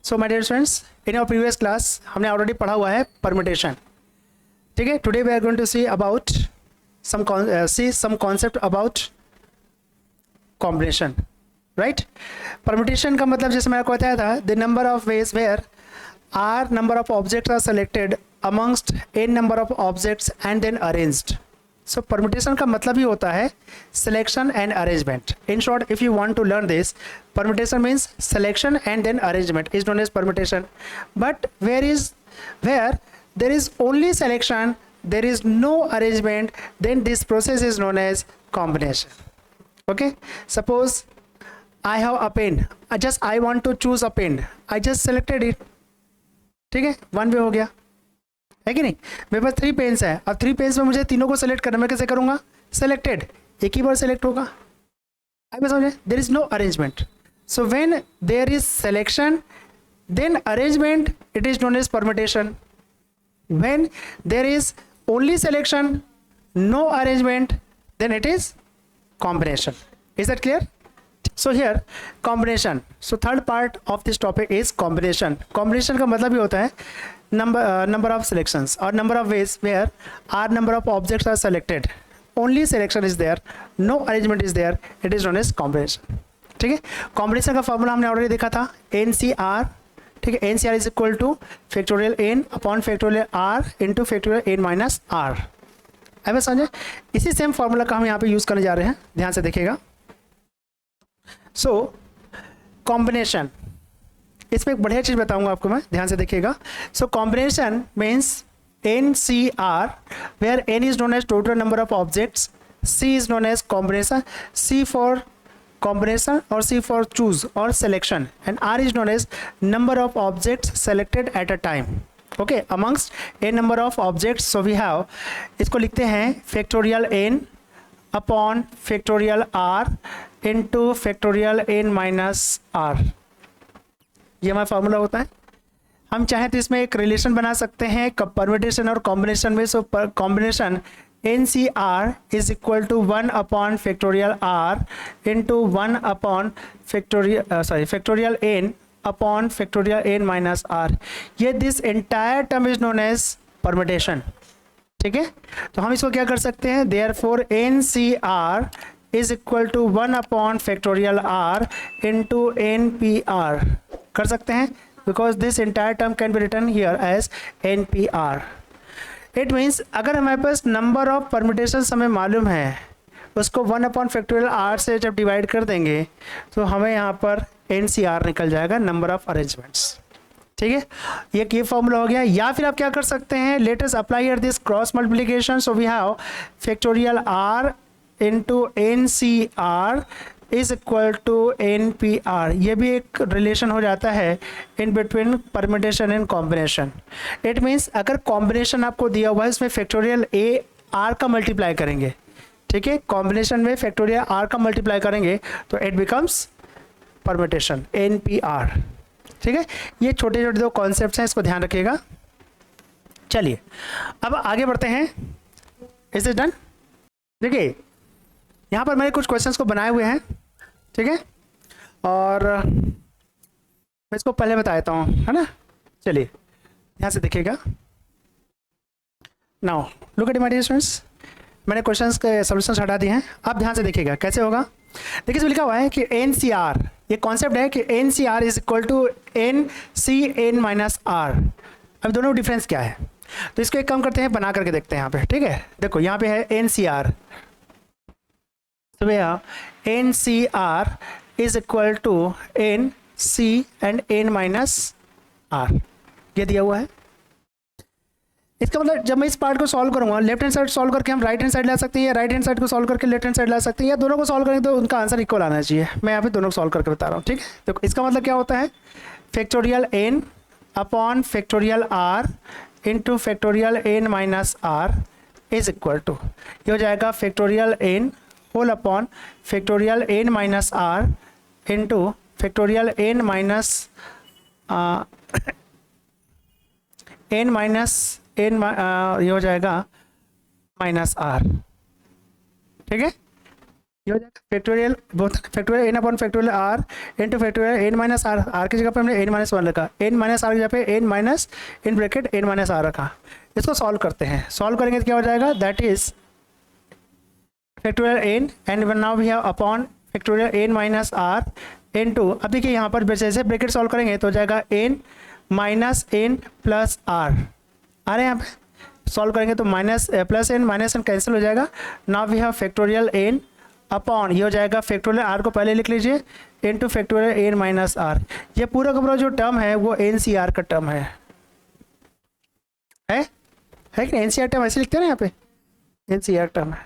So my dear students, in our previous class हमने already पढ़ा हुआ है परम्यूटेशन. ठीक है, today we are going to see about some concept about combination. Right, permutation का मतलब जैसे मैंने आपको बताया था, the number of ways where are number of objects are selected amongst N number of objects and then arranged. So permutation का मतलब ही होता है selection and arrangement. In short, if you want to learn this, permutation means selection and then arrangement is known as permutation. But where there is only selection, there is no arrangement, then this process is known as combination. Okay, suppose I have a pen, I want to choose a pen, I just selected it. ठीक है, one way हो गया है कि नहीं. मेरे पास 3 pens है, अब 3 पेन्स में मुझे तीनों को सेलेक्ट करना, मैं कैसे करूंगा? सेलेक्टेड, एक ही बार सेलेक्ट होगा. आई बस समझे, there is no arrangement. So when there is selection, then arrangement, it is known as permutation. When there is only selection, no arrangement, then it is combination. Is that clear? So here combination. So third part of this topic is combination. Combination का मतलब ये होता है number of selections or number of ways where r number of objects are selected. Only selection is there, no arrangement is there. It is known as combination. ठीक है, combination का formula हमने already देखा था, एन सी आर. ठीक है, N C R is equal to factorial N upon factorial R into factorial N minus R. है बस समझे, इसी सेम फॉर्मूला का हम यहाँ पे यूज करने जा रहे हैं, ध्यान से देखिएगा. सो कॉम्बिनेशन, इसमें एक बढ़िया चीज बताऊंगा आपको मैं, ध्यान से देखिएगा. So combination means N C R where N is known as total number of objects, C is known as combination, C for combination or C for choose or selection, and R is known as number of objects selected at a time. Okay, amongst a number of objects, so we have, इसको लिखते हैं factorial n upon factorial r into factorial n minus r. ये हमारा formula होता है. हम चाहें तो इसमें एक रिलेशन बना सकते हैं परम्यूटेशन और कॉम्बिनेशन में. So combination NCR is equal to 1 upon factorial R into 1 upon factorial N upon factorial N minus R. ये this entire term is known as permutation. ठीक है, तो हम इसको क्या कर सकते हैं, therefore NCR is equal to 1 upon factorial R into NPR कर सकते हैं, because this entire term can be written here as NPR. It means अगर हमारे पास नंबर ऑफ परम्यूटेशंस हमें मालूम है, उसको 1 अपॉन फैक्टोरियल आर से जब डिवाइड कर देंगे तो हमें यहाँ पर NCR निकल जाएगा, नंबर ऑफ अरेंजमेंट्स. ठीक है, ये फॉर्मूला हो गया. या फिर आप क्या कर सकते हैं, let us apply here this cross multiplication. So we have factorial R into NCR is equal to NPR. ये भी एक रिलेशन हो जाता है in between permutation and combination. It means अगर कॉम्बिनेशन आपको दिया हुआ है, इसमें फैक्टोरियल ए आर का मल्टीप्लाई करेंगे. ठीक है, कॉम्बिनेशन में फैक्टोरियल आर का मल्टीप्लाई करेंगे तो इट बिकम्स परम्यूटेशन NPR. ठीक है, ये छोटे छोटे 2 कॉन्सेप्ट्स हैं, इसको ध्यान रखिएगा. चलिए अब आगे बढ़ते हैं. Is it done? देखिए यहाँ पर मैंने कुछ क्वेश्चंस को बनाए हुए हैं. ठीक है, और मैं इसको पहले बता देता हूँ, है ना. चलिए ध्यान से देखिएगा. Now look at my dear students, मैंने क्वेश्चंस के सॉल्यूशंस हटा दिए हैं. आप ध्यान से देखिएगा कैसे होगा. देखिए इसमें लिखा हुआ है कि NCR, ये कॉन्सेप्ट है कि NCR is equal to NCN minus R. अब दोनों डिफरेंस क्या है, तो इसको एक काम करते हैं, बना करके देखते हैं यहाँ पे. ठीक है, देखो यहाँ पे है NCR. So where NCR is equal to NC and N minus R, ये दिया हुआ है. इसका मतलब जब मैं इस पार्ट को सॉल्व करूंगा, लेफ्ट हैंड साइड सॉल्व करके हम राइट हैंड साइड ला सकते हैं, या राइट हैंड साइड को सॉल्व करके लेफ्ट हैंड साइड ला सकते हैं, या दोनों को सॉल्व करेंगे तो उनका आंसर इक्वल आना चाहिए. मैं यहाँ पे दोनों को सॉल्व करके बता रहा हूँ. ठीक है, तो इसका मतलब क्या होता है, factorial N upon factorial R into factorial N minus R is equal to, ये हो जाएगा factorial N whole upon factorial N minus R into factorial N minus N ये हो जाएगा माइनस R. ठीक है, ये हो जाएगा factorial factorial N upon factorial R into factorial N minus R, R की जगह पे हमने एन माइनस वन रखा, एन माइनस आर की जगह पे N minus in bracket N minus R रखा। इसको सॉल्व करते हैं, सॉल्व करेंगे तो क्या हो जाएगा, that is factorial N and now we have upon factorial N minus R into, अब देखिए यहाँ पर जैसे ब्रैकेट सॉल्व करेंगे तो हो जाएगा N minus N plus R, आ रहे हैं यहाँ पे सॉल्व करेंगे तो minus plus N minus N cancel हो जाएगा। Now we have factorial N upon, ये हो जाएगा फैक्टोरियल आर को पहले लिख लीजिए into factorial N minus R. ये पूरा का पूरा जो टर्म है वो एन सी आर का टर्म है कि एन सी आर टर्म ऐसे लिखते हैं ना यहाँ पे, एन सी आर टर्म है,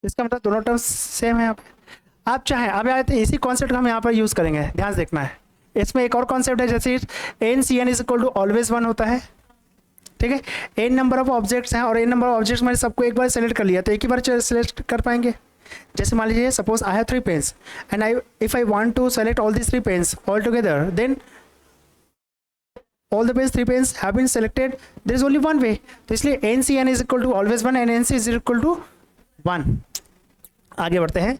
इसका मतलब दोनों टर्म सेम है यहाँ पे। आप चाहें अब आए थे इसी कॉन्सेप्ट को हम यहाँ पर यूज़ करेंगे, ध्यान से देखना है। इसमें एक और कॉन्सेप्ट है, जैसे N C N is equal to always one होता है, ठीक है। एन नंबर ऑफ ऑब्जेक्ट्स हैं और एन नंबर ऑफ ऑब्जेक्ट्स मैंने सबको एक बार सेलेक्ट कर लिया तो एक ही बार सेलेक्ट कर पाएंगे। जैसे मान लीजिए suppose I have 3 pens and if I want to select all this 3 pens all together, then all the pens 3 pens have been selected, there is only one way, तो इसलिए N C N is equal to always one and N C is equal to 1। आगे बढ़ते हैं।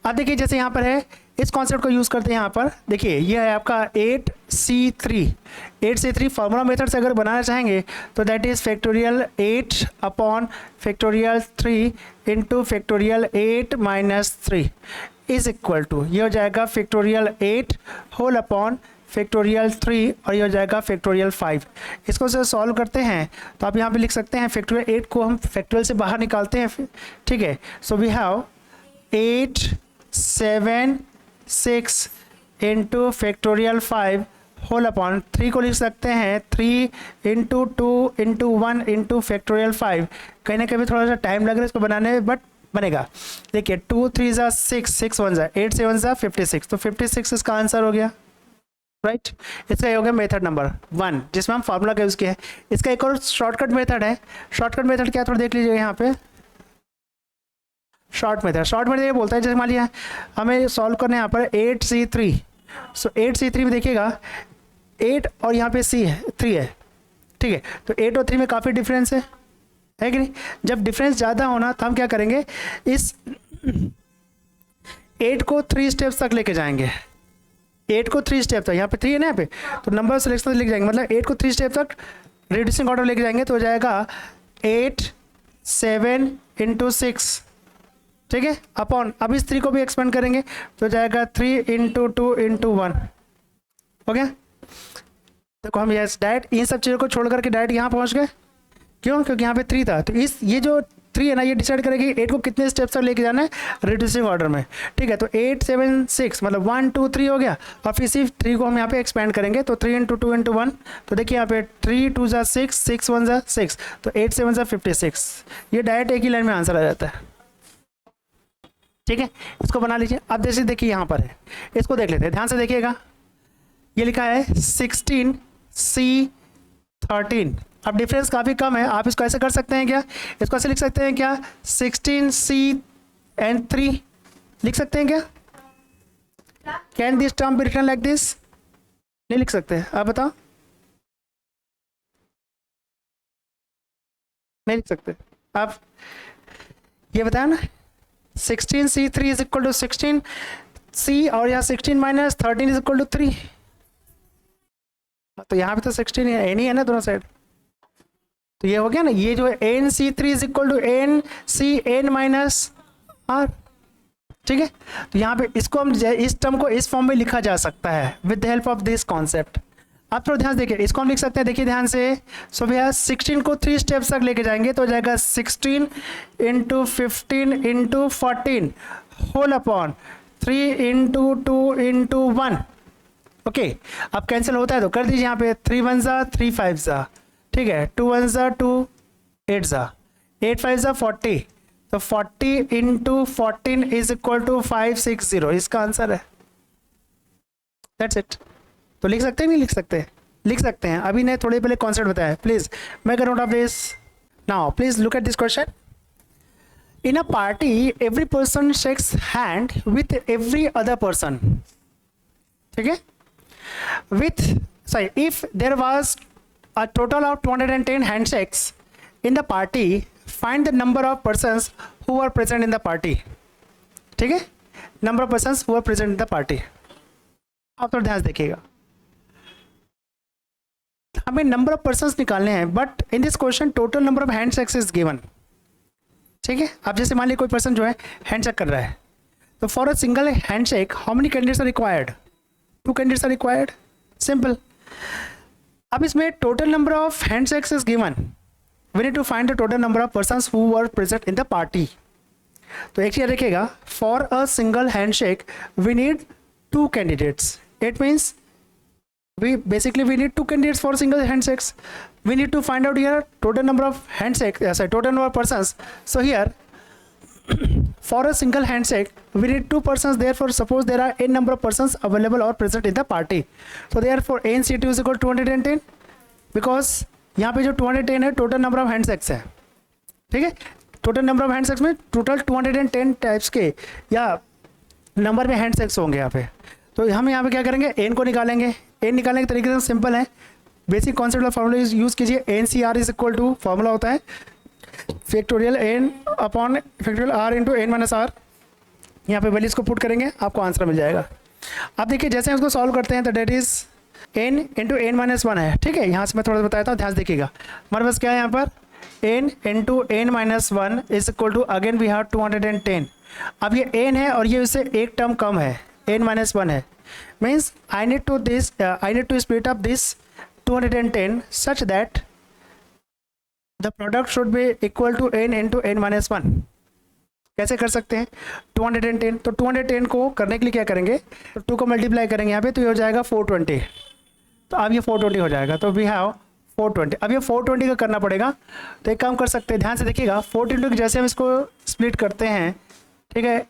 अब देखिए जैसे यहाँ पर है, इस कॉन्सेप्ट को यूज़ करते हैं यहाँ पर। देखिए ये है आपका 8C3, 8C3 फार्मूला मेथड से अगर बनाना चाहेंगे तो that is factorial 8 upon factorial 3 into factorial 8 minus 3 is equal to, ये हो जाएगा फैक्टोरियल 8 होल अपॉन फैक्टोरियल 3 और ये हो जाएगा फैक्टोरियल 5। इसको से सॉल्व करते हैं तो आप यहाँ पे लिख सकते हैं फैक्टोरियल 8 को हम फैक्टोरियल से बाहर निकालते हैं, ठीक है। So we have 8 7 6 into factorial 5 whole upon 3 को लिख सकते हैं 3 इंटू 2 इंटू 1 इंटू फैक्टोरियल 5। कहीं ना कहीं थोड़ा सा टाइम लग रहा है इसको बनाने में, बट बनेगा। देखिए 2 3 ज़ा 6, 6 1 ज़ा 8, 7 ज़ा 56, तो 56 इसका आंसर हो गया, राइट। इसका ये हो गया मेथड नंबर 1 जिसमें हम फार्मूला का यूज़ किया है। इसका एक और शॉर्टकट मेथड है। शॉर्टकट मेथड क्या है थोड़ा देख लीजिए यहाँ पे। शॉर्ट मेथड ये बोलता है, जैसे मान लिया हमें सॉल्व करना है यहाँ पर 8C3, सो 8C3 में देखिएगा 8 और यहाँ पे C है 3 है, ठीक है। तो 8 और 3 में काफ़ी डिफरेंस है कि नहीं। जब डिफरेंस ज़्यादा होना तो हम क्या करेंगे, इस 8 को 3 स्टेप्स तक लेके जाएंगे। 8 को 3 स्टेप तक, यहाँ पे 3 है ना यहाँ पे, तो नंबर सिलेक्शन लिख जाएंगे, मतलब 8 को 3 स्टेप तक रिड्यूसिंग ऑर्डर लेके जाएंगे तो हो जाएगा 8 7 इंटू 6, ठीक है, अपॉन अब इस 3 को भी एक्सपेंड करेंगे तो हो जाएगा 3 इंटू 2 इंटू 1, हो गया। देखो हम यस डायरेक्ट इन सब चीज़ों को छोड़ करके डायरेक्ट यहाँ पहुँच गए, क्यों, क्योंकि यहाँ पे 3 था। तो इस ये जो 3 है ना, ये डिसाइड करेगी 8 को कितने स्टेप्स तक लेके जाना है रिड्यूसिंग ऑर्डर में, ठीक है। तो 8 7 6 मतलब 1 2 3 हो गया, और फिर इसी 3 को हम यहाँ पे एक्सपेंड करेंगे तो 3 इंटू 2 इंटू 1, तो देखिए यहाँ पे 3 2 ज़ा 6, 6 1 ज़ा 6, तो 8 7 ज़ा 56। ये डायरेक्ट एक ही लाइन में आंसर आ जाता है, ठीक है। इसको बना लीजिए। अब जैसे देखिए यहाँ पर है, इसको देख लेते हैं, ध्यान से देखिएगा। ये लिखा है 16C13, अब डिफरेंस काफ़ी कम है, आप इसको ऐसे कर सकते हैं क्या, इसको ऐसे लिख सकते हैं क्या, 16C3 लिख सकते हैं क्या, can this term be written like this, नहीं लिख सकते, आप बताओ, नहीं लिख सकते आप, ये बताया ना 16C3 is equal to 16C और यहाँ 16 माइनस 13 इज इक्वल टू 3, तो यहाँ पे तो 16 है, एन ही है ना दोनों साइड, तो ये हो गया ना। ये जो है NC3 is equal to NCN minus R, ठीक है। तो यहाँ पे इसको हम इस टर्म को इस फॉर्म में लिखा जा सकता है with the help of this concept. आप थोड़ा ध्यान से देखिए, इसको हम लिख सकते हैं, देखिए ध्यान से। सो भैया 16 को 3 स्टेप्स तक लेके जाएंगे तो हो जाएगा 16 into 15 into 14 whole upon 3 into 2 into 1, okay. अब कैंसिल होता है तो कर दीजिए यहाँ पे 3 1 ज़ा 3 5 ज़ा, ठीक है, 2 1 ज़ा 2 8 ज़ा 8 5 ज़ा 40, तो 40 इंटू 14 इज इक्वल टू 560, इसका आंसर है, दैट्स इट। तो लिख सकते हैं, नहीं लिख सकते, लिख सकते हैं। अभी ने थोड़े पहले कॉन्सेप्ट बताया, please make a note of this. Now please look at this question. In a party every person shakes hand with every other person, ठीक है, with sorry if there was a total of 210 handshakes in the party, find the number of persons who were present in the party. ठीक है, number of persons who are present in the party. आप थोड़ा ध्यान से देखिएगा, हमें number of persons निकालने हैं, but in this question total number of hand shakes is given. ठीक है, अब जैसे मान लीजिए कोई पर्सन जो है हैंड शेक कर रहा है, तो for a single hand shake how many candidates are required? 2 candidates are required, simple. अब इसमें total number of hand shakes is given, we need to find the total number of persons who were present in the party. तो एक चीज देखिएगा, for a single hand shake we need 2 candidates, it means we need 2 candidates for single handshakes. We need to find out here total number of handshake, total number of persons. So here for a single handshake we need 2 persons, therefore suppose there are n number of persons available or present in the party, so therefore n C2 is equal to 210 because यहाँ पे जो 210 है total number of handshakes है। ठीक है, total number of handshakes में total 210 types के या नंबर में हैंडशेक्स होंगे यहाँ पे। तो हम यहाँ पे क्या करेंगे, एन को निकालेंगे। एन निकालने के तरीके से सिंपल है, basic concept of formula use कीजिए। N C R is equal to, formula होता है factorial N upon factorial R into N minus R. यहाँ पे वैल्यूज को पुट करेंगे, आपको आंसर मिल जाएगा। अब देखिए जैसे हम उसको सॉल्व करते हैं तो that is N into N minus 1 है। ठीक है, यहाँ से मैं थोड़ा सा बताया था, ध्यान से देखिएगा। हमारे पास क्या है यहाँ पर, N into N minus 1 is equal to, again we have 210। अब ये एन है और ये उससे एक टर्म कम है, n minus 1 है, means I need to split up this 210 such that the product should be equal to n into n minus 1। कैसे कर सकते हैं 210, तो 210 को करने के लिए क्या करेंगे, तो 2 को मल्टीप्लाई करेंगे यहाँ पे, तो ये हो जाएगा 420। तो अब ये 420 हो जाएगा, तो वी हैव 420। अब ये 420 का करना पड़ेगा, तो एक काम कर सकते हैं, ध्यान से देखिएगा। 4 की जैसे हम इसको स्प्लिट करते हैं, ठीक है,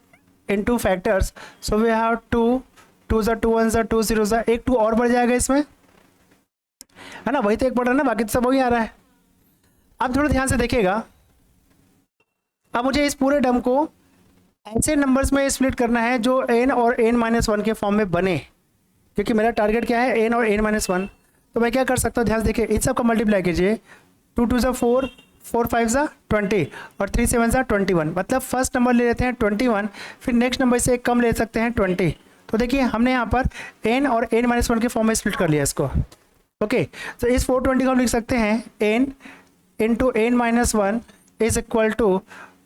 into factors, so we have 2 2s 2 1s 2 0s, एक 2 और बढ़ जाएगा इसमें, है ना, वही तो एक बढ़ रहा है ना, बाकी तो सब वही आ रहा है। अब थोड़ा ध्यान से देखिएगा, अब मुझे इस पूरे टर्म को ऐसे नंबर्स में स्प्लिट करना है जो n और n माइनस 1 के फॉर्म में बने, क्योंकि मेरा टारगेट क्या है, n और n माइनस 1। तो मैं क्या कर सकता हूँ, ध्यान से देखिए, इन सब का मल्टीप्लाई कीजिए, 2 2 4 4 5 20 और 3 7 21। मतलब फर्स्ट नंबर ले लेते हैं 21, फिर नेक्स्ट नंबर से एक कम ले सकते हैं 20। तो देखिए हमने यहाँ पर n और n माइनस 1 के फॉर्म में स्प्लिट कर लिया इसको। ओके, तो इस 420 को हम लिख सकते हैं n into n minus 1 is equal to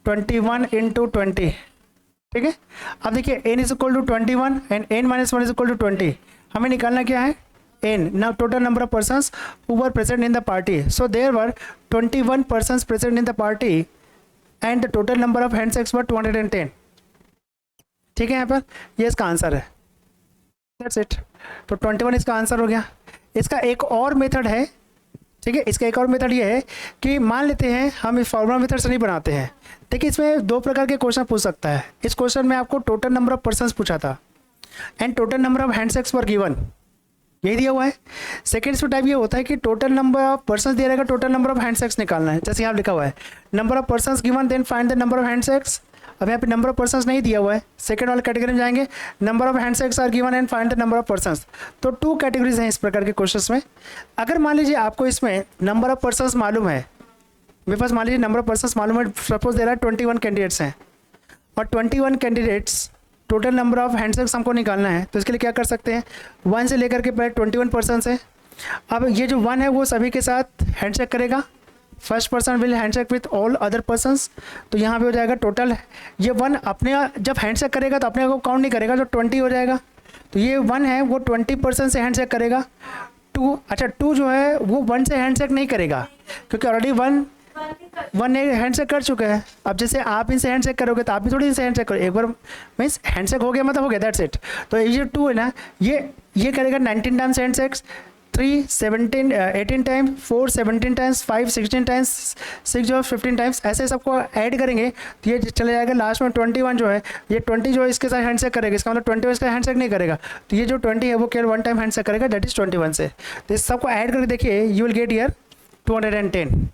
21 into 20। ठीक है, अब देखिए n is equal to 21 and n minus 1 is equal to 20। हमें निकालना क्या है, n, now total number of persons who were present in the party. So there were 21 persons present in the party and the total number of handshakes were 210। ठीक है, यहाँ पर ये इसका आंसर है, that's it। तो 21 इसका आंसर हो गया। इसका एक और मेथड है, ठीक है, इसका एक और मेथड ये है कि मान लेते हैं हम इस फॉर्मूला मेथड से नहीं बनाते हैं। देखिए इसमें 2 प्रकार के क्वेश्चन पूछ सकता है। इस क्वेश्चन में आपको टोटल नंबर ऑफ पर्सन्स पूछा था and total number of handshakes were given, यही दिया हुआ है। सेकेंड इसमें टाइप ये होता है कि टोटल नंबर ऑफ पर्सन्स दिया रहेगा, टोटल नंबर ऑफ हैंडशेक्स निकालना है। जैसे यहाँ लिखा हुआ है number of persons given then find the number of handshakes. अब यहाँ पे नंबर ऑफ पर्सन्स नहीं दिया हुआ है, सेकंड वाले कैटेगरी में जाएंगे, number of handshakes are given and find the number of persons. तो 2 कैटेगरीज हैं इस प्रकार के क्वेश्चंस में। अगर मान लीजिए आपको इसमें नंबर ऑफ पर्सन्स मालूम है, मेरे पास मान लीजिए नंबर ऑफ पर्सन्स मालूम है, सपोज देयर आर 21 कैंडिडेट्स हैं और 21 candidates total number of handshakes हमको निकालना है। तो इसके लिए क्या कर सकते हैं, 1 से लेकर के पहले 21 पर्सन्स है। अब ये जो 1 है वो सभी के साथ हैंडशेक करेगा, first person will handshake with all other persons. तो यहाँ पे हो जाएगा टोटल, ये 1 अपने जब हैंडशेक करेगा तो अपने को काउंट नहीं करेगा, तो 20 हो जाएगा। तो ये 1 है वो 20 पर्सन से हैंडशेक करेगा। 2, अच्छा 2 जो है वो 1 से हैंडशेक नहीं करेगा, क्योंकि ऑलरेडी 1 हैंडशेक कर चुका है। अब जैसे आप इनसे हैंडशेक करोगे तो आप भी थोड़ी इनसे हैंडशेक करो, एक बार मीन्स हैंडशेक हो गया मतलब हो गया, दैट्स इट। तो ये 2 है ना, ये करेगा 19 times handshakes, 3 17 18 times, 4 17 times, 5 16 times, 6 जो 15 टाइम्स, ऐसे सबको ऐड करेंगे तो ये चले जाएगा लास्ट में 21 जो है, ये 20 जो है इसके साथ हैंडशेक करेगा, इसका मतलब 21 इसका हैंडशेक नहीं करेगा। तो ये जो 20 है वो केवल 1 टाइम हैंडशेक करेगा, दैट इज 21 से। तो इस सबको ऐड करके देखिए यू विल गेट हियर 210।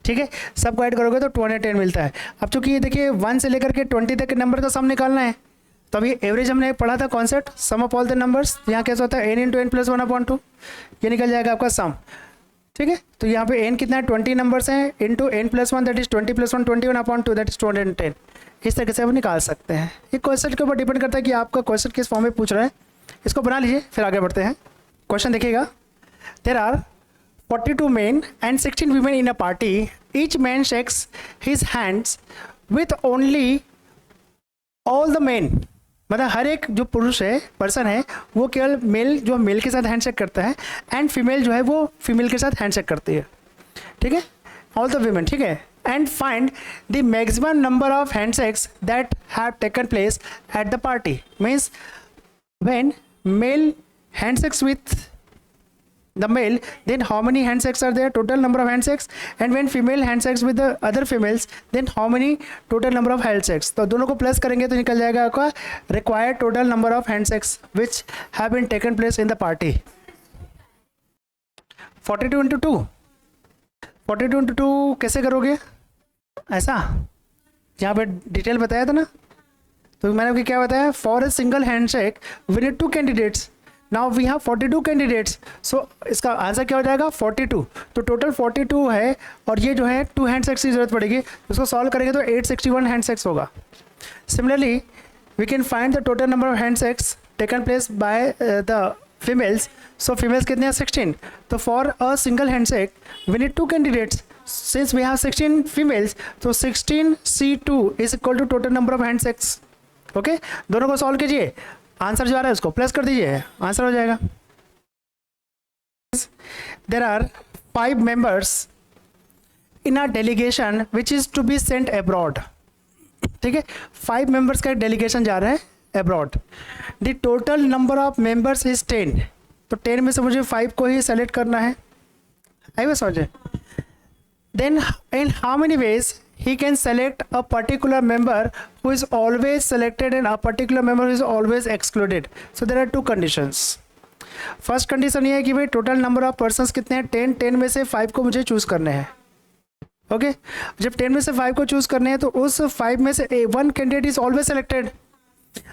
ठीक है, सबको ऐड करोगे तो 210 मिलता है। अब चूंकि ये देखिए 1 से लेकर के 20 तक के नंबर का सम निकालना है, तो अभी एवरेज हमने पढ़ा था concept sum of all the numbers. यहाँ कैसे होता है n इंटू एन प्लस 1/2, ये निकल जाएगा आपका सम। ठीक है, तो यहाँ पे n कितना है 20 नंबर्स हैं into n+1 that is 20+1 21/2 that is 210। इस तरीके से आप निकाल सकते हैं। ये क्वेश्चन के ऊपर डिपेंड करता है कि आपका क्वेश्चन किस फॉर्म में पूछ रहे हैं। इसको बना लीजिए, फिर आगे बढ़ते हैं। क्वेश्चन देखिएगा, there are 42 men and 16 women in a party. Each man shakes his hands with only all the men. मतलब हर एक जो पुरुष है, पर्सन है, वो केवल मेल जो मेल के साथ हैंडशेक करता है, एंड फीमेल जो है वो फीमेल के साथ हैंडशेक करती है। ठीक है, ऑल द वीमेन। ठीक है, and find the maximum number of handshakes that have taken place at the party. Means when mail handshakes with the male, then how many handshakes are there, total number of handshakes, and when female handshakes with the other females, then how many total number of handshakes। तो दोनों को plus करेंगे तो निकल जाएगा आपका required total number of handshakes which have been taken place in the party। 42 into 2, 42 into 2 कैसे करोगे? ऐसा यहाँ पे डिटेल बताया था ना, तो मैंने आपको क्या बताया, for a single handshake we need 2 candidates. Now we have 42 candidates, so इसका आंसर क्या हो जाएगा 42। तो टोटल 42 है और ये जो है 2 हैंडशेक्स की जरूरत पड़ेगी। उसको सॉल्व करेंगे तो 861 हैंडशेक्स होगा। Similarly we can find the total number of handshakes taken place by the females. So females कितने हैं 16, तो for a single handshake we need 2 candidates. Since we have 16 females, तो 16C2 is equal to total number of handshakes. Okay, दोनों को solve कीजिए, answer जो आ रहा है उसको प्लस कर दीजिए, आंसर हो जाएगा। There are 5 members in a delegation which is to be sent abroad. ठीक है, 5 members का डेलीगेशन जा रहा है abroad. The total number of members is 10, तो 10 में से मुझे 5 को ही सेलेक्ट करना है। आई बस समझे। Then in how many ways he can select a particular member who is always selected and a particular member who is always excluded। So there are 2 conditions। First condition ये है कि भाई टोटल नंबर ऑफ पर्सन्स कितने हैं 10, 10 में से 5 को मुझे चूज करने हैं। ओके, जब 10 में से 5 को चूज करने हैं तो उस 5 में से 1 कैंडिडेट इज ऑलवेज सेलेक्टेड।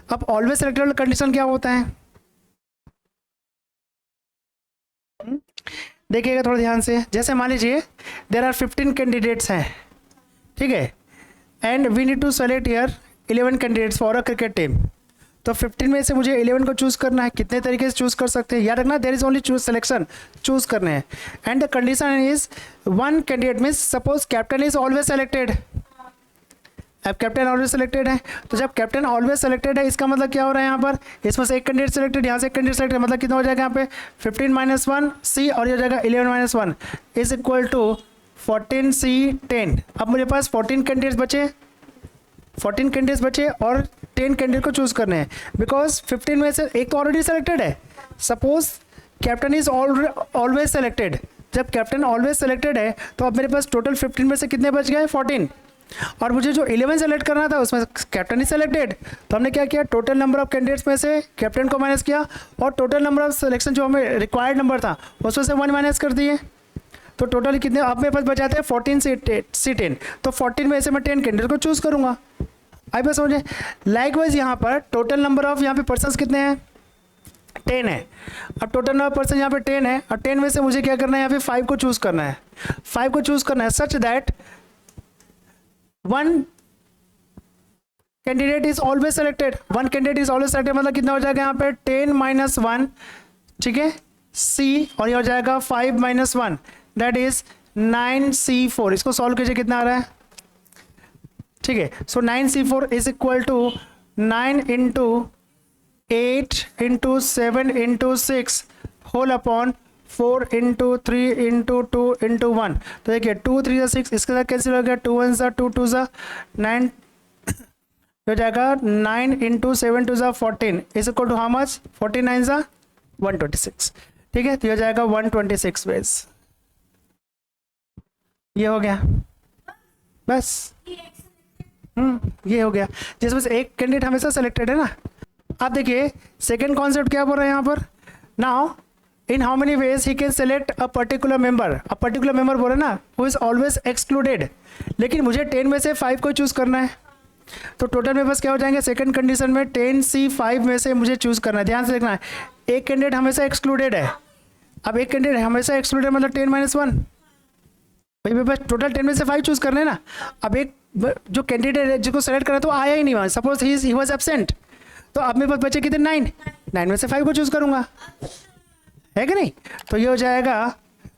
अब ऑलवेज सेलेक्टेड कंडीशन क्या होता है देखिएगा थोड़ा ध्यान से। जैसे मान लीजिए देयर आर 15 कैंडिडेट्स हैं, ठीक है, and we need to select here 11 candidates for a cricket team. तो 15 में से मुझे 11 को चूज़ करना है। कितने तरीके से चूज़ कर सकते हैं, याद रखना, there is only choose selection, choose करने हैं। And the condition is 1 candidate means suppose captain is always selected. अब कैप्टन ऑलवेज सेलेक्टेड है, तो जब कैप्टन ऑलवेज सेलेक्टेड है इसका मतलब क्या हो रहा है यहाँ पर, इसमें से एक कैंडिडेट सेलेक्टेड, यहाँ से एक कैंडिडेट सेलेक्टेड, मतलब कितना हो जाएगा यहाँ पे 15 - 1 C और ये हो जाएगा 11 - 1 इज इक्वल टू 14 C 10। अब मुझे पास 14 कैंडिडेट्स बचे, 14 कैंडिडेट्स बचे और 10 कैंडिडेट को चूज करने हैं। बिकॉज 15 में से एक तो ऑलरेडी सेलेक्टेड है। Suppose captain is always selected, जब कैप्टन ऑलवेज सेलेक्टेड है तो अब मेरे पास टोटल 15 में से कितने बच गए 14, और मुझे जो 11 सेलेक्ट करना था उसमें कैप्टन ही सेलेक्टेड। तो हमने क्या किया, टोटल नंबर ऑफ कैंडिडेट्स में से कैप्टन को माइनस किया और टोटल नंबर ऑफ सिलेक्शन जो हमें रिक्वायर्ड नंबर था उसमें से 1 माइनस कर दिए। तो टोटल कितने अब मेरे पास बचाते हैं 14 से 10। तो 14 में से मैं 10 कैंडिडेट को चूज करूंगा। आई बस समझे। लाइकवाइज यहाँ पर टोटल नंबर ऑफ यहाँ पे पर्सन्स कितने हैं 10 है। अब टोटल नंबर ऑफ पर्सन यहाँ पे 10 है और 10 में से मुझे क्या करना है, यहाँ पे 5 को चूज करना है। 5 को चूज करना है such that 1 candidate is always selected. 1 candidate is always selected मतलब कितना हो जाएगा यहाँ पे 10 - 1, ठीक है, C और ये हो जाएगा 5 - 1 दैट इज 9C4। इसको सॉल्व कीजिए, कितना आ रहा है, ठीक है। So 9C4 is equal to 9 × 8 × 7 × 6 whole upon 4 × 3 × 2 × 1। तो देखिए 2 3 6 इसके साथ कैंसिल हो गया, 2 1 2 2 9 हो जाएगा 9 × 7 2 14 is equal to how much 49 126, ठीक है। तो हो जाएगा 126 वेज। ये हो गया बस, ये हो गया, जिसमें से एक कैंडिडेट हमेशा सेलेक्टेड है ना। अब देखिए सेकंड कॉन्सेप्ट क्या बोल रहे हैं यहाँ पर, now in how many ways he can select a particular member. A particular member बोल रहे ना हु इज ऑलवेज एक्सक्लूडेड, लेकिन मुझे 10 में से 5 को चूज करना है। तो टोटल मेरे पास क्या हो जाएंगे सेकंड कंडीशन में 10C 5 में से मुझे चूज करना है। ध्यान से देखना है, एक कैंडिडेट हमेशा एक्सक्लूडेड है। अब एक कैंडिडेट हमेशा एक्सक्लूडेड मतलब 10 - 1, भाई मेरे पास टोटल 10 में से 5 चूज करने ना। अब एक जो कैंडिडेट है जिसको सेलेक्ट करा तो आया ही नहीं वहाँ, सपोज ही वाज एब्सेंट, तो अब मेरे पास बचे कितने 9 में से 5 को चूज करूंगा, है कि नहीं। तो ये हो जाएगा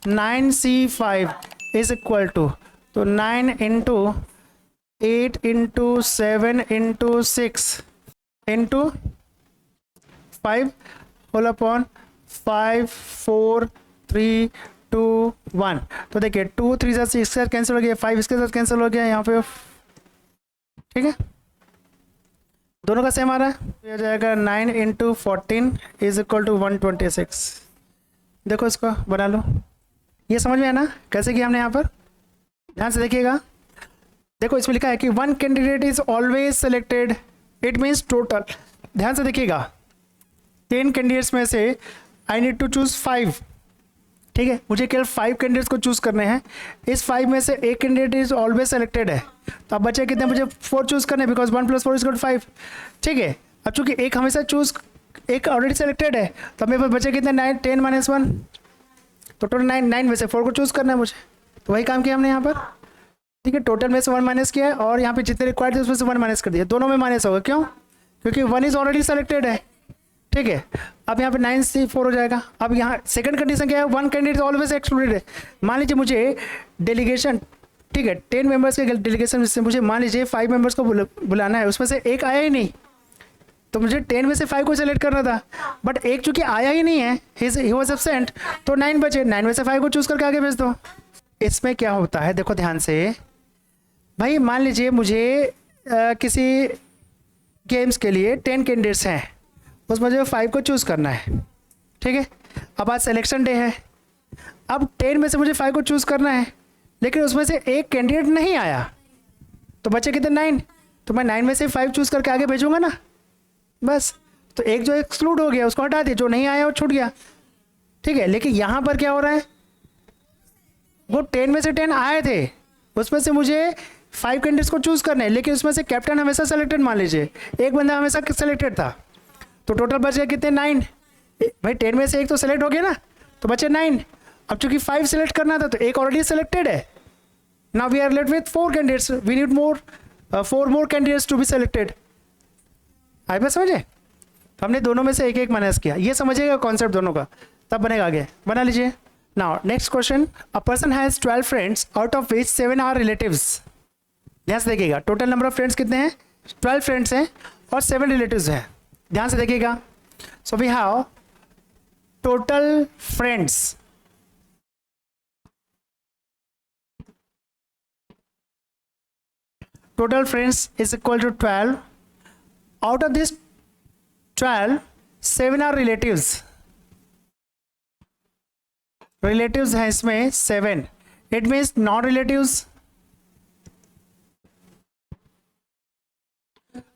9C5 इज इक्वल टू, तो 9 into 8 into 7 into 6 into 5 whole upon 5 4 3 2 1। तो देखिए 2 3 से 6 के साथ कैंसिल हो गया, 5 इसके साथ कैंसिल हो गया यहाँ पे, ठीक है, दोनों का सेम आ रहा है। तो यह जाएगा 9 इंटू 14 इज इक्वल टू 126। देखो इसको बना लो, ये समझ में है ना कैसे किया हमने यहाँ पर, ध्यान से देखिएगा। देखो इसमें लिखा है कि 1 candidate is always selected, it means total, ध्यान से देखिएगा 10 कैंडिडेट्स में से आई नीड टू चूज 5, ठीक है, मुझे केवल 5 कैंडिडेट्स को चूज करने हैं। इस 5 में से एक कैंडिडेट इज ऑलवेज सेलेक्टेड है, तो अब बचे कितने, मुझे 4 चूज करने, बिकॉज 1 + 4 = 5, ठीक है। अब चूंकि एक हमेशा चूज, एक ऑलरेडी सेलेक्टेड है, तो मेरे पास बचे कितने 9 10 - 1, तो टोटल 9 में से 4 को चूज करना है मुझे, तो वही काम किया हमने यहाँ पर, ठीक है। टोटल में से 1 माइनस किया है और यहाँ पे जितने रिक्वायर्ड थे उसमें से 1 माइनस कर दिया, दोनों में माइनस होगा, क्यों, क्योंकि 1 इज ऑलरेडी सेलेक्टेड है, ठीक है। अब यहाँ पे 9C4 हो जाएगा। अब यहाँ सेकंड कंडीशन क्या है, 1 कैंडिडेट ऑलवेज एक्सक्लूडेड है। मान लीजिए मुझे डेलीगेशन, ठीक है, 10 मेंबर्स के डेलीगेशन से मुझे मान लीजिए 5 मेंबर्स को बुलाना है, उसमें से एक आया ही नहीं, तो मुझे 10 में से 5 को सेलेक्ट करना था, बट एक चूंकि आया ही नहीं है, ही वाज एब्सेंट, तो 9 बचे, 9 में से 5 को चूज करके आगे भेज दो। इसमें क्या होता है देखो ध्यान से भाई, मान लीजिए मुझे किसी गेम्स के लिए 10 कैंडिडेट्स हैं, उसमें मुझे 5 को चूज़ करना है, ठीक है। अब आज सिलेक्शन डे है, अब 10 में से मुझे 5 को चूज़ करना है, लेकिन उसमें से एक कैंडिडेट नहीं आया, तो बचे कितने 9, तो मैं 9 में से 5 चूज़ करके आगे भेजूंगा ना, बस। तो एक जो एक्सक्लूड हो गया उसको हटा दिया, जो नहीं आया वो छूट गया, ठीक है। लेकिन यहाँ पर क्या हो रहा है, वो 10 में से 10 आए थे, उसमें से मुझे 5 कैंडिडेट्स को चूज़ करना है, लेकिन उसमें से कैप्टन हमेशा सेलेक्टेड, मान लीजिए एक बंदा हमेशा सेलेक्टेड था, तो टोटल बच गए कितने 9, भाई 10 में से एक तो सेलेक्ट हो गया ना, तो बचे 9। अब चूंकि 5 सेलेक्ट करना था, तो एक ऑलरेडी सेलेक्टेड है, now we are left with 4 candidates, we need 4 more candidates to be selected. आई बात समझे, तो हमने दोनों में से एक एक माइनस किया, ये समझिएगा कॉन्सेप्ट दोनों का, तब बनेगा आगे, बना लीजिए। Now next question, a person has 12 friends out of which 7 are relatives. ध्यान से देखिएगा, टोटल नंबर ऑफ फ्रेंड्स कितने हैं, 12 फ्रेंड्स हैं और 7 रिलेटिव्स हैं, ध्यान से देखिएगा। So we have total friends, total friends is equal to 12, out of this 12 7 are relatives, relatives है इसमें 7, it means non relatives,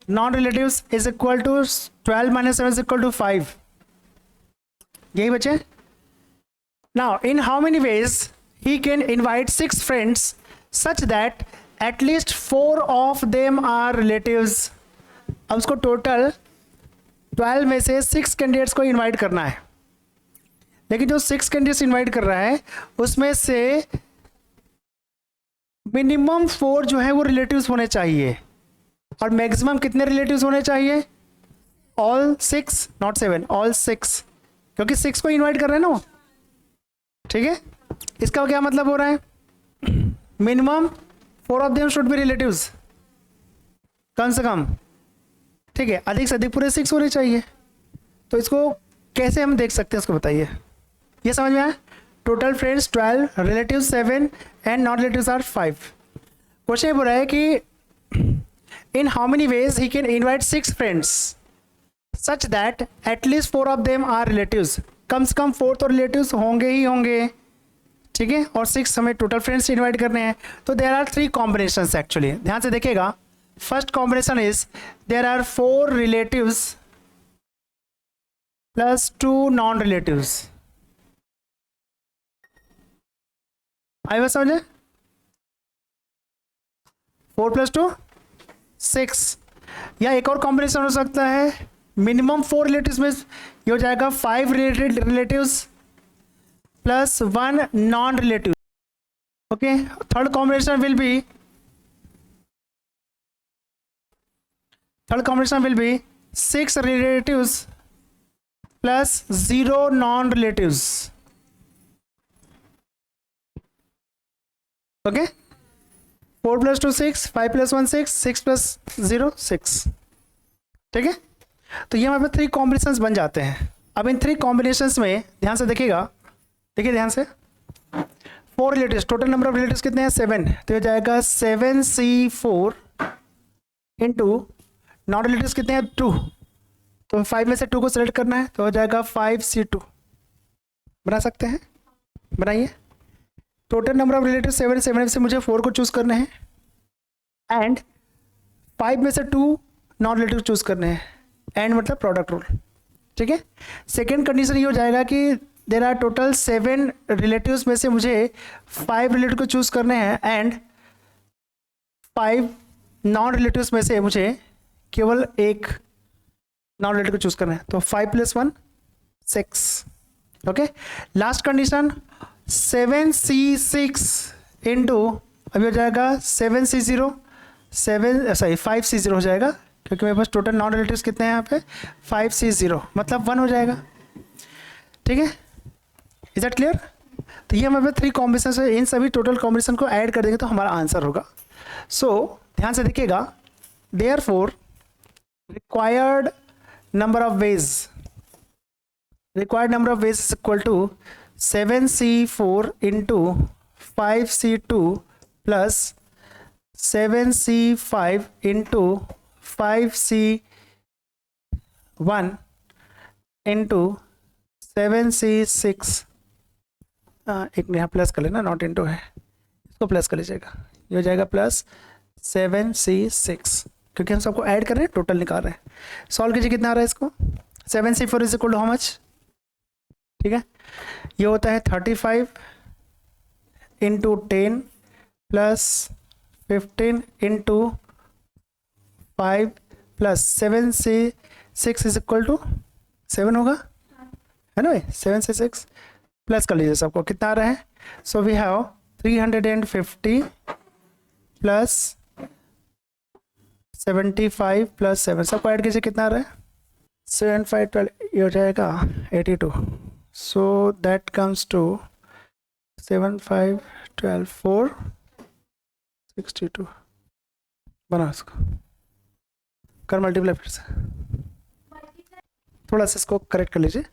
non relatives is equal to 12 minus 7 is equal to 5, यही बचे। now in how many ways he can invite 6 friends such that at least 4 of them are relatives। अब उसको total 12 में से 6 candidates को invite करना है, लेकिन जो 6 कैंडिडेट्स इनवाइट कर रहा है उसमें से मिनिमम 4 जो है वो रिलेटिव्स होने चाहिए, और मैक्सिमम कितने रिलेटिव्स होने चाहिए, ऑल 6 नॉट 7, ऑल 6, क्योंकि 6 को इनवाइट कर रहे हैं ना वो, ठीक है। इसका क्या मतलब हो रहा है, minimum 4 of them should be relatives, कम से कम, ठीक है, अधिक से अधिक पूरे 6 होने चाहिए। तो इसको कैसे हम देख सकते हैं उसको बताइए, ये समझ में आया। Total friends 12, relatives 7 and not relatives are 5। Question ये बोल रहा है कि in how many ways he can invite 6 friends such that at least 4 of them are relatives, कम से कम 4 तो रिलेटिव्स होंगे ही होंगे, ठीक है, और 6 हमें टोटल फ्रेंड्स इनवाइट करने हैं। तो देयर आर 3 कॉम्बिनेशंस एक्चुअली, ध्यान से देखिएगा। First combination is there are 4 relatives plus 2 non relatives. आई बात समझे, 4 + 2 6, या एक और कॉम्बिनेशन हो सकता है, मिनिमम 4 रिलेटिव्स में ये हो जाएगा 5 relatives plus 1 non-relative. Okay, third combination will be 6 relatives plus 0 non-relatives. Okay, 4 plus 2 6, 5 plus 1 6, 6 plus 0 6. ठीक है, तो ये हमारे पास 3 कॉम्बिनेशंस बन जाते हैं. अब इन 3 कॉम्बिनेशंस में ध्यान से देखिएगा, देखिए ध्यान से, 4 relatives, total number of relatives कितने हैं 7, तो ये जाएगा 7C4 इंटू नॉन रिलेटिव्स कितने हैं 2, तो 5 में से 2 को सेलेक्ट करना है तो हो जाएगा 5C2. बना सकते हैं, बनाइए. टोटल नंबर ऑफ रिलेटिव 7 में से मुझे 4 को चूज़ करने हैं एंड 5 में से 2 नॉन रिलेटिव चूज़ करने हैं, एंड मतलब प्रोडक्ट रूल. ठीक है, सेकेंड कंडीशन ये हो जाएगा कि देर आर टोटल 7 रिलेटिव्स में से मुझे 5 रिलेटिव को चूज़ करने हैं एंड 5 नॉन रिलेटिव्स में से मुझे केवल एक नॉन रिलेटिव को चूज़ करना है, तो 5 plus 1 6. Okay, last condition 7C6 into अभी हो जाएगा 7C0 5C0 हो जाएगा, क्योंकि मेरे पास टोटल नॉन रिलेटिव्स कितने हैं यहाँ पे 5C0, मतलब 1 हो जाएगा. ठीक है, इज दैट क्लियर? तो ये हमारे पास 3 कॉम्बिनेशन है, इन सभी टोटल कॉम्बिनेशन को ऐड कर देंगे तो हमारा आंसर होगा. सो ध्यान से देखिएगा, therefore required number of ways is equal to 7C4 into 5C2 plus 7C5 into 5C1 into 7C6. एक यहाँ प्लस कर लेना, नॉट इंटू है, इसको प्लस कर लीजिएगा, ये हो जाएगा प्लस 7C6, क्योंकि हम सबको ऐड कर रहे हैं, टोटल निकाल रहे हैं. सॉल्व कीजिए, कितना आ रहा है इसको. 7C4 is equal to how much. ठीक है, ये होता है 35 into 10 plus 15 into 5 plus 7C6 is equal to 7 होगा, है ना भाई. 7C6 प्लस कर लीजिए सबको, कितना आ रहा है. So we have 350 plus 75 plus 7, सबको ऐड कीजिए, कितना आ रहा है 7 5 12, ये हो जाएगा 82. So that comes to 7 5 12 4 62. बना इसको, कर मल्टीप्लाई फिर से, थोड़ा सा इसको करेक्ट कर लीजिए.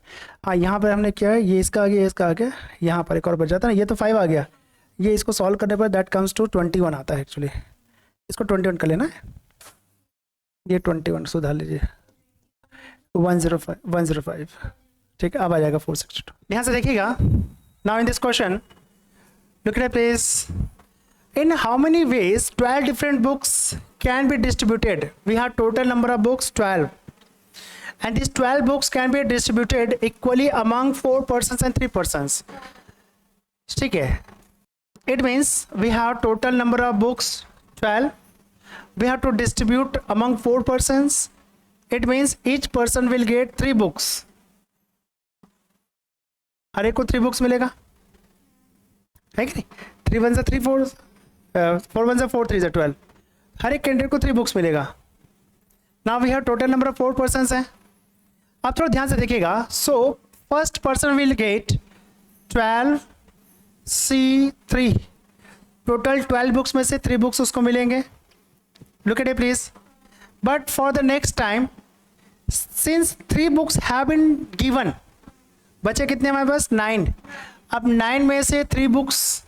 हाँ, यहाँ पर हमने क्या है, ये इसका आ गया, इसका आ गया, यहाँ पर एक और बच जाता है ना, ये तो 5 आ गया, ये इसको सॉल्व करने पर दैट कम्स टू 21 आता है. एक्चुअली इसको 21 कर लेना है, ये 21 सुधार लीजिए, 105. ठीक है, अब आ जाएगा 462. यहाँ से देखिएगा, now in this question look at please, in how many ways 12 different books can be distributed. We have total number of books 12, and these 12 books can be distributed equally among 4 persons and 3 persons. ठीक है, it means we have total number of books 12, we have to distribute among 4 persons. It means each person will get 3 books. हर एक को 3 books मिलेगा, है कि नहीं. 3 1 3 4 4 1 4 3 12, हर एक candidate को 3 बुक्स मिलेगा. Now we have total number of 4 persons हैं. अब थोड़ा ध्यान से देखिएगा. So first person will get 12C3, total 12 books में से 3 बुक्स उसको मिलेंगे. Look at it please. But for the next time, since 3 books have been given, बचे कितने हमारे पास 9. अब 9 में से 3 बुक्स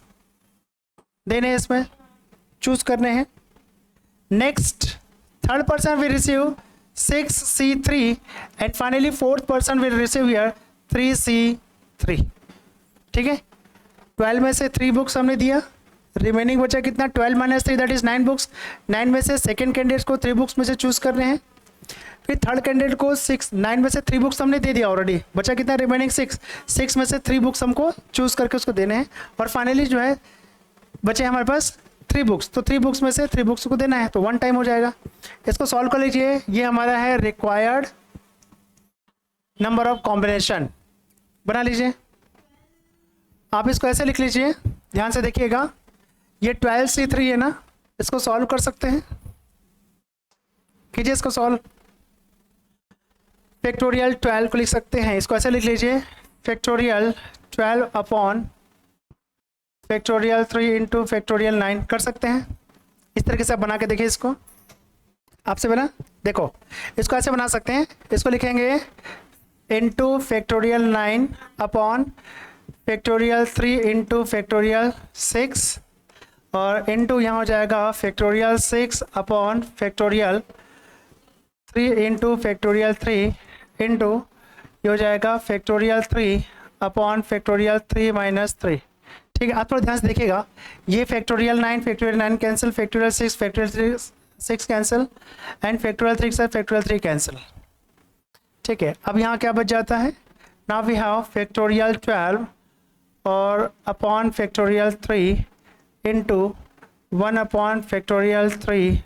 देने हैं, इसमें चूज करने हैं. Next third person will receive 6C3 and finally fourth person will receive here 3C3. ठीक है, 12 में से 3 बुक्स हमने दिया, रिमेनिंग बचा कितना 12 माइनस 3 दैट इज 9 बुक्स. 9 में से सेकेंड कैंडिडेट को 3 बुक्स में से चूज करने हैं, फिर थर्ड कैंडिडेट को 9 में से 3 बुक्स हमने दे दिया ऑलरेडी, बचा कितना रिमेनिंग 6 में से 3 बुक्स हमको चूज करके उसको देने हैं, और फाइनली जो है बचे हमारे पास 3 बुक्स, तो 3 बुक्स में से 3 बुक्स को देना है, तो 1 टाइम हो जाएगा. इसको सॉल्व कर लीजिए. ये हमारा है रिक्वायर्ड नंबर ऑफ कॉम्बिनेशन, बना लीजिए. आप इसको ऐसे लिख लीजिए, ध्यान से देखिएगा, ये 12C3 है ना, इसको सॉल्व कर सकते हैं, कीजिए इसको सॉल्व। फैक्टोरियल 12 को लिख सकते हैं, इसको ऐसे लिख लीजिए, factorial 12 upon factorial 3 into factorial 9 कर सकते हैं। इस तरीके से आप बना के देखिए इसको, आपसे बना देखो, इसको ऐसे बना सकते हैं, इसको लिखेंगे into factorial 9 upon factorial 3 into factorial 6 और इंटू यहाँ हो जाएगा factorial 6 upon factorial 3 into factorial 3 into ये हो जाएगा फैक्टोरियल 3 अपॉन फैक्टोरियल 3 माइनस 3। ठीक है, आप थोड़ा ध्यान से देखिएगा, ये factorial 9 cancel, factorial 6 cancel and factorial 3 से फैक्टोरियल 3 कैंसिल। ठीक है, अब यहाँ क्या बच जाता है, नाउ वी हैव फैक्टोरियल 12 और upon factorial 3 into 1 upon factorial 3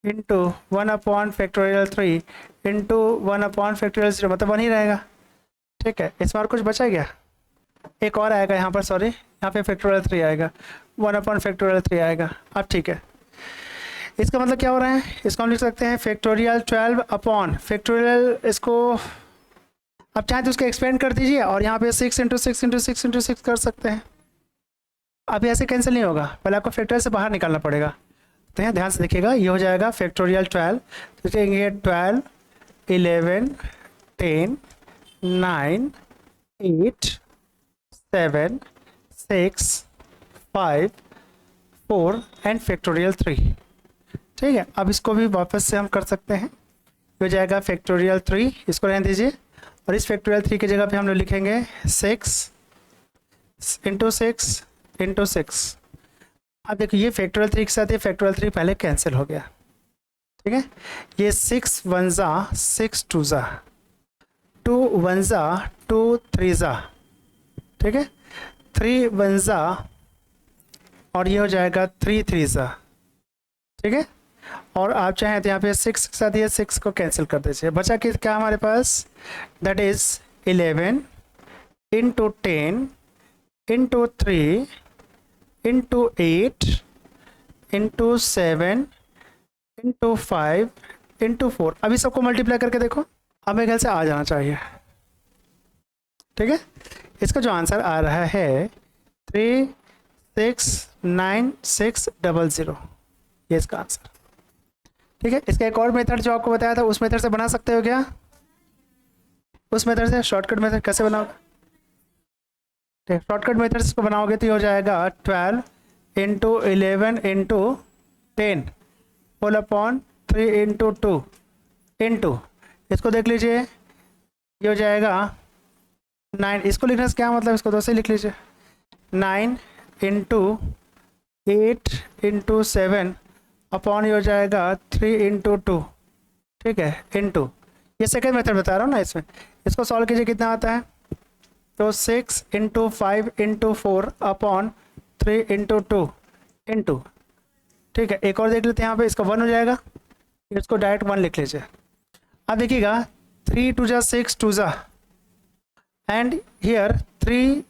into 1 upon factorial 3 into 1 upon factorial 0, मतलब 1 ही रहेगा। ठीक है, इस बार कुछ बचा क्या, एक और आएगा यहाँ पर, सॉरी यहाँ पे फैक्टोरियल 3 आएगा, 1 अपॉन फैक्टोरियल 3 आएगा। अब ठीक है, इसका मतलब क्या हो रहा है, इसको हम लिख सकते हैं फैक्टोरियल 12 अपॉन फैक्टोरियल, इसको अब चाहे तो उसको एक्सपेंड कर दीजिए और यहाँ पे 6 इंटू 6 इंटू 6 इंटू 6 कर सकते हैं। अभी ऐसे कैंसिल नहीं होगा, पहले आपको फैक्टोरियल से बाहर निकालना पड़ेगा। तो यहाँ ध्यान से देखिएगा, ये हो जाएगा फैक्टोरियल 12, तो लिखेंगे 12 11 10 9 8 7 6 5 4 एंड फैक्टोरियल 3। ठीक है, अब इसको भी वापस से हम कर सकते हैं, हो जाएगा फैक्टोरियल 3, इसको रहने दीजिए और इस फैक्टोरियल 3 की जगह पे हम लोग लिखेंगे 6 इंटू 6 इंटू 6। अब देखो ये फैक्टोरियल 3 के साथ ये फैक्टोरियल 3 पहले कैंसिल हो गया। ठीक है, ये 6 1 जा 6 2 जा 2 1 जा 2 3 जा, ठीक है 3 1 जा और ये हो जाएगा 3 3 जा। ठीक है, और आप चाहें तो यहाँ पे 6 के साथ ये 6 को कैंसिल कर दीजिए, बचा कि क्या हमारे पास, that is 11 into 10 into 3 into 8 into 7 into 5 into 4। अभी सबको मल्टीप्लाई करके देखो, अब मेरे ख्याल से आ जाना चाहिए। ठीक है, इसका जो आंसर आ रहा है 369600, ये इसका आंसर। ठीक है, इसका एक और मेथड जो आपको बताया था, उस मेथड से बना सकते हो क्या, उस मेथड से शॉर्टकट मेथड कैसे बनाओगे, शॉर्टकट मेथड इसको बनाओगे तो ये हो जाएगा 12 into 11 into 10 whole upon 3 into 2 into, इसको देख लीजिए ये हो जाएगा 9, इसको लिखने से क्या मतलब, इसको दोस्तों लिख लीजिए 9 इंटू 8 इंटू 7 अपॉन ये हो जाएगा 3 इंटू 2। ठीक है, इंटू, ये सेकेंड मेथड बता रहा हूँ ना, इसमें इसको सॉल्व कीजिए, कितना आता है, तो 6 into 5 into 4 upon 3 into 2 into. ठीक है, एक और देख लेते हैं, यहाँ पे इसका 1 हो जाएगा, इसको डायरेक्ट 1 लिख लीजिए। अब देखिएगा 3 2 जा 6 2 जा एंड हियर 3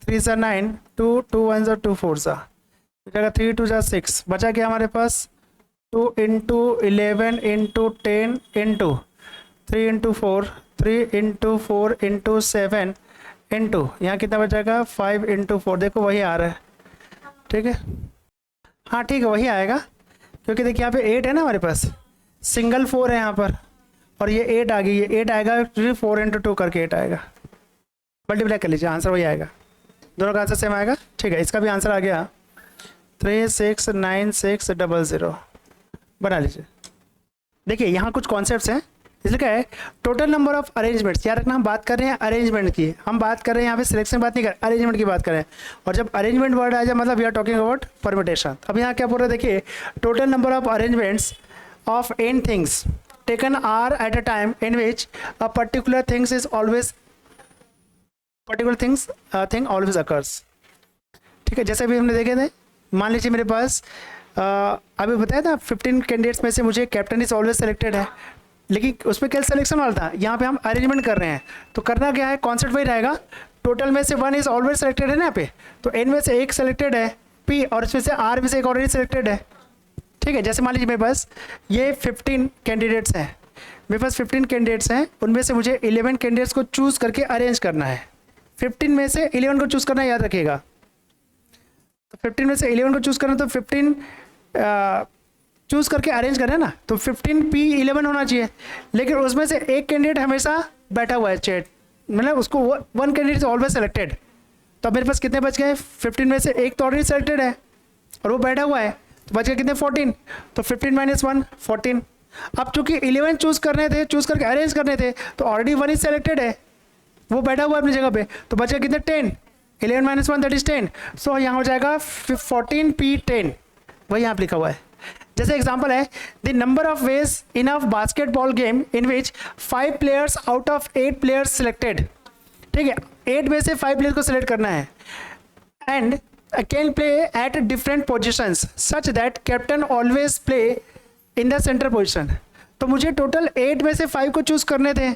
3 जा 9 2 2 1 जा 2 4 जा, हो जाएगा 3 2 जा 6, बचा क्या हमारे पास 2 into 11 into 10 into 3 into 4 3 into 4 into 7 into, यहाँ कितना बचेगा 5 इंटू 4, देखो वही आ रहा है। ठीक है, हाँ ठीक है वही आएगा, क्योंकि देखिए यहाँ पे 8 है ना हमारे पास, सिंगल 4 है यहाँ पर और ये 8 आ गई, ये 8 आएगा, 4 इंटू 2 करके 8 आएगा, मल्टीप्लाई कर लीजिए, आंसर वही आएगा, दोनों का आंसर सेम आएगा। ठीक है, इसका भी आंसर आ गया 369600, बना लीजिए। देखिए यहाँ कुछ कॉन्सेप्ट्स हैं, इसलिए क्या है, टोटल नंबर ऑफ अरेंजमेंट्स, याद रखना हम बात कर रहे हैं अरेंजमेंट की, हम बात कर रहे हैं यहाँ पे सिलेक्शन बात नहीं कर, अरेंजमेंट की बात कर रहे हैं, और जब अरेंजमेंट वर्ड आ जाए मतलब we are talking about permutation. अब यहाँ क्या बोल रहे हैं, देखिए total number of arrangements of n things taken are at a time in which a particular things is always thing always occurs. ठीक है, जैसे अभी हमने देखे थे, मान लीजिए मेरे पास अभी बताया था 15 कैंडिडेट्स में से मुझे कैप्टन इज ऑलवेज सेलेक्टेड है, लेकिन उसमें क्या सिलेक्शन वाला था, यहाँ पे हम अरेंजमेंट कर रहे हैं, तो करना क्या है, कॉन्सेप्ट वही रहेगा, टोटल में से 1 इज ऑलवेज सेलेक्टेड है ना यहाँ पे, तो n में से एक सेलेक्टेड है p, और इसमें से r में से एक ऑलरेडी सेलेक्टेड है। ठीक है, जैसे मान लीजिए मेरे पास ये 15 कैंडिडेट्स हैं, मेरे पास 15 कैंडिडेट्स हैं, उनमें से मुझे 11 कैंडिडेट्स को चूज़ करके अरेंज करना है। 15 में से 11 को चूज़ करना है, याद रखिएगा। तो 15 में से 11 को चूज़ करना, तो 15 चूज़ करके अरेंज करना है ना, तो 15p11 होना चाहिए। लेकिन उसमें से एक कैंडिडेट हमेशा बैठा हुआ है चैट, मतलब उसको 1 कैंडिडेट ऑलवेज सेलेक्टेड। तो अब मेरे पास कितने बच गए? 15 में से एक तो ऑलरेडी सेलेक्टेड है और वो बैठा हुआ है, तो बच गए कितने? 14। तो 15 - 1 14। अब चूंकि 11 चूज़ करने थे, चूज़ करके अरेंज करने थे, तो ऑलरेडी 1 इज सेलेक्टेड है, वो बैठा हुआ है अपनी जगह पे, तो बच गए कितने? 10। 11 - 1 दैट इज 10। सो यहाँ हो जाएगा 14p10, वही यहाँ पे लिखा हुआ है। जैसे एग्जांपल है, the number of ways in a basketball game in which 5 players out of 8 players selected. ठीक है, 8 में से 5 प्लेयर्स को सिलेक्ट करना है, and can play at different positions such that captain always play in the centre position. तो मुझे total 8 में से 5 को चूज करने थे,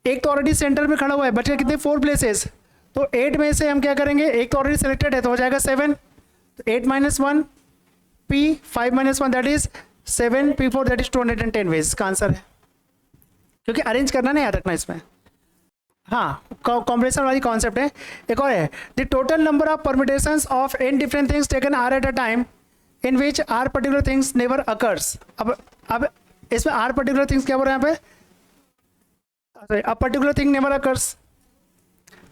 एक तो ऑलरेडी सेंटर में खड़ा हुआ है, बचे कितने? 4 प्लेसेस। तो 8 में से हम क्या करेंगे, एक तो ऑलरेडी सिलेक्टेड है, तो हो जाएगा 7। तो 8 - 1 p, 5 - 1 that is 7, p4 that is 210 ways का आंसर है, क्योंकि अरेंज करना नहीं याद रखना इसमें। हाँ, कॉम्बिनेशन वाली कॉन्सेप्ट है। एक और है, the total number of permutations of n different things taken are at a time in which are particular things never occurs. अब इसमें आर पर्टिकुलर थिंग्स क्या बोल रहे हैं यहाँ पे? A particular thing never occurs.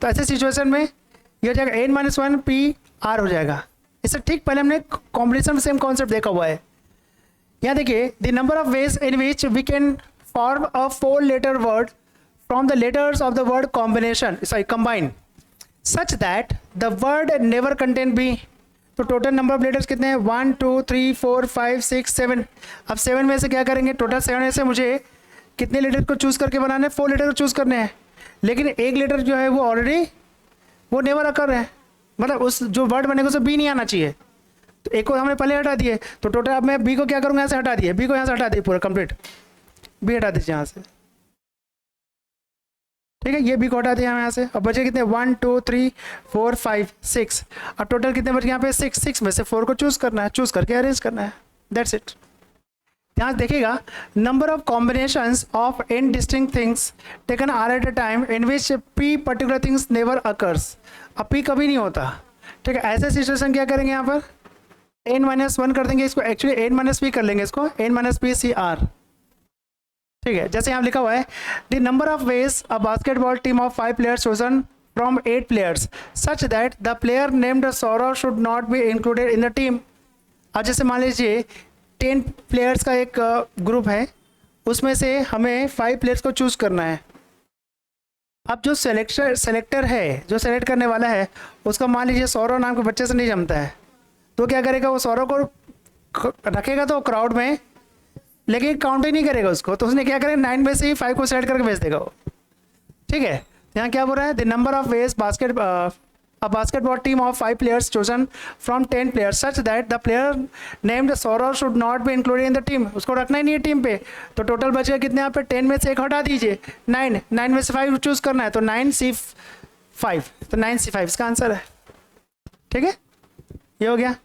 तो ऐसे सिचुएशन में ये हो जाएगा n - 1 p r हो जाएगा। इससे ठीक पहले हमने कॉम्बिनेशन सेम कॉन्सेप्ट देखा हुआ है। यहाँ देखिए, the number of ways in which we can form a 4 letter word from the letters of the word combine such that the word never contain b। तो टोटल नंबर ऑफ लेटर्स कितने हैं? 1 2 3 4 5 6 7। अब 7 में से क्या करेंगे? टोटल 7 में से मुझे कितने लेटर को चूज करके बनाने हैं? 4 लेटर को चूज करने हैं, लेकिन एक लेटर जो है वो ऑलरेडी वो नेवर अकर है, मतलब उस जो वर्ड बनेगा उसे बी नहीं आना चाहिए, तो एक को हमने पहले हटा दिए। तो टोटल अब मैं बी को क्या करूँगा? यहाँ से हटा दिए, बी को यहाँ से हटा दिए, पूरा कंप्लीट बी हटा दीजिए यहाँ से। ठीक है, ये बी को हटा दिया हम यहाँ से। अब बचे कितने? 1 2 3 4 5 6। अब टोटल कितने बचे यहाँ पे? 6। 6 में से 4 को चूज करना है, चूज करके अरेंज करना है, दैट्स इट। यहाँ देखिएगा, number of combinations of n distinct things taken are at a time in which p particular things never occurs. अब p कभी नहीं होता। ठीक है, ऐसे सिचुएशन क्या करेंगे? यहाँ पर n - 1 कर देंगे इसको, एक्चुअली n - p कर लेंगे इसको, n - p c r। ठीक है, जैसे यहाँ लिखा हुआ है, the number of ways a basketball team of 5 players chosen from 8 players such that the player named Saurav should not be included in the team. अब जैसे मान लीजिए 10 प्लेयर्स का एक ग्रुप है, उसमें से हमें 5 प्लेयर्स को चूज करना है। अब जो सेलेक्टर है, जो सेलेक्ट करने वाला है, उसका मान लीजिए सौरव नाम के बच्चे से नहीं जमता है, तो क्या करेगा? वो सौरव को रखेगा तो क्राउड में, लेकिन काउंट ही नहीं करेगा उसको, तो उसने क्या करेगा? 9 में से ही 5 को सेलेक्ट करके भेज देगा वो। ठीक है, यहाँ क्या बोल रहा है? The number of ways basketball team of 5 players chosen from 10 players such that the player named Saurav should not be included in the team. उसको रखना ही नहीं है टीम पे। तो टोटल बचेगा कितने यहाँ पे? 10 में से एक हटा दीजिए, 9। 9 में से 5 चूज करना है, तो 9c5, तो 9c5 इसका आंसर है। ठीक है, ये हो गया।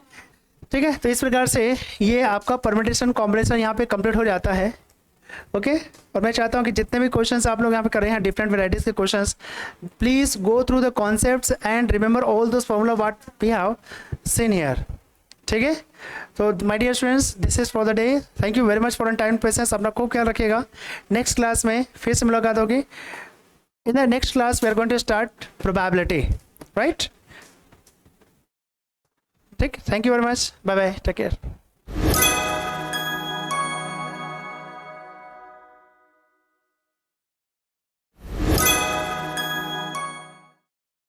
ठीक है, तो इस प्रकार से ये आपका परमिटेशन कॉम्बिनेशन यहाँ पे कंप्लीट हो जाता है। ओके, और मैं चाहता हूँ कि जितने भी क्वेश्चंस आप लोग यहाँ पे कर रहे हैं, डिफरेंट वेराइटीज़ के questions, please go through the concepts and remember all those formula what we have seen here. ठीक है, तो my dear students, this is for the day. Thank you very much for time patience. अपना खूब ख्याल रखिएगा। Next class में फिर से मुलाकात होगी। In the next class we are going to start probability, right? ठीक, thank you very much, bye bye, take care.